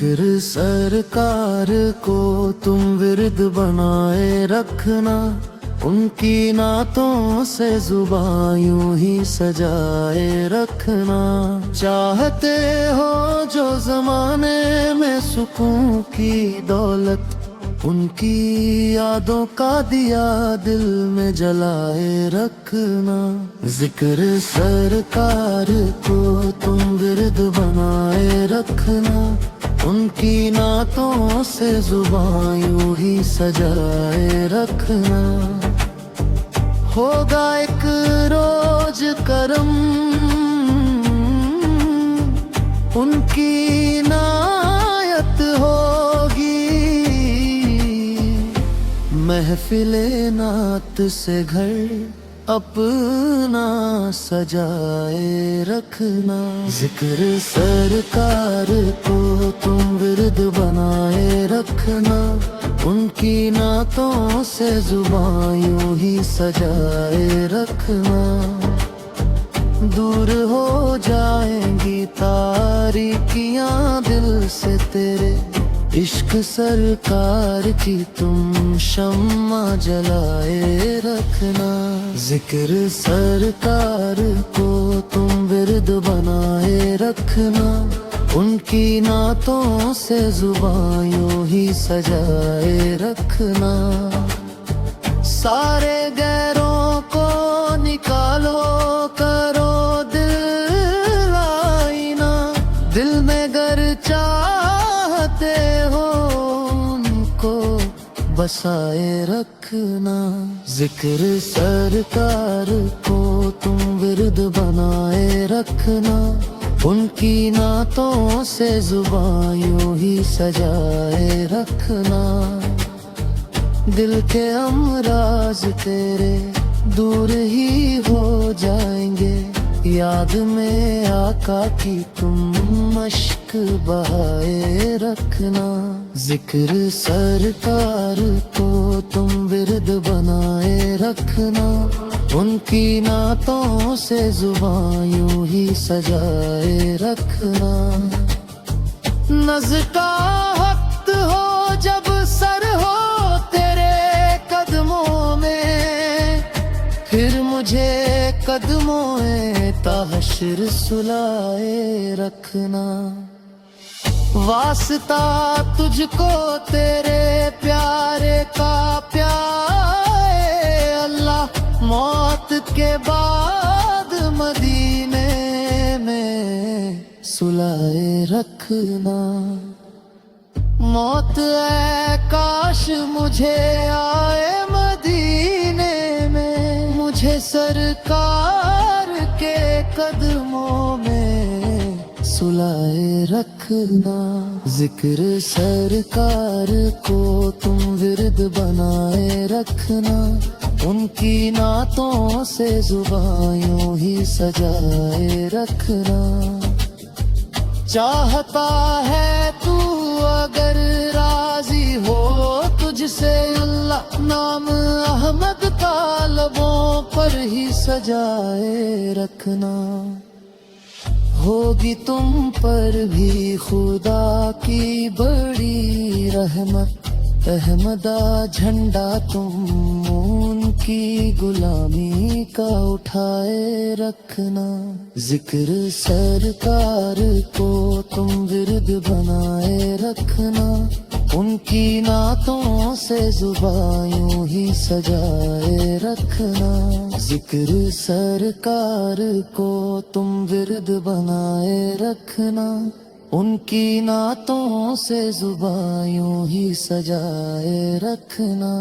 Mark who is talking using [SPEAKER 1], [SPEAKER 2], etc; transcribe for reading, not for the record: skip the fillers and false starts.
[SPEAKER 1] जिक्र सरकार को तुम विरद बनाए रखना, उनकी नातों से जुबां यूं ही सजाए रखना। चाहते हो जो जमाने में सुकून की दौलत, उनकी यादों का दिया दिल में जलाए रखना। जिक्र सरकार को तुम विरद बनाए रखना, उनकी नातों से जुबां यूं ही सजाए रखना। होगा एक रोज करम, उनकी इनायत होगी, महफिले नात से घर अपना सजाए रखना। जिक्र सरकार को तुम विरद बनाए रखना, उनकी नातों से जुबां यूं ही सजाए रखना। दूर हो जाएंगी तारीकियां दिल से तेरे, इश्क सरकार की तुम शम्मा जलाए रखना। जिक्र सरकार को तुम विरद बनाए रखना, उनकी नातों से जुबां यूं ही सजाए रखना। सारे गैरों को निकालो, करो दिल आईना, दिल में गर चाहते हो उनको बसाए रखना। जिक्र सरकार को तुम विरद बनाए रखना, उनकी नातों से जुबां यूं ही सजाए रखना। दिल के अमराज तेरे दूर ही हो जाएंगे, याद में आका की तुम मश्क बहाए रखना। जिक्र सरकार को तुम विरद बनाए रखना, उनकी नातों से जुबां यूं ही सजाए रखना। नज़ का वक्त हो जब सर हो तेरे कदमों में, फिर मुझे कदमों में ताहश्र सुलाए रखना। वास्ता तुझको तेरे प्यारे का प्यारे अल्लाह, मौत के बाद मदीने में सुलाए रखना। मौत ऐ काश मुझे आए मदीने में, मुझे सरकार के कदमों में सुलाए रखना। जिक्र सरकार को तुम विरद बनाए रखना, उनकी नातों से जुबां यूं ही सजाए रखना। चाहता है तू अगर राजी हो तुझसे अल्लाह, नाम अहमद का लबों पर ही सजाए रखना। होगी तुम पर भी खुदा की बड़ी रहमत, अहमदा झंडा तुम उनकी गुलामी का उठाए रखना। जिक्र सरकार को तुम विरद बनाए रखना, उनकी नातों से जुबां यूं ही सजाए रखना। जिक्र सरकार को तुम विरद बनाए रखना, उनकी नातों से जुबां यूं ही सजाए रखना।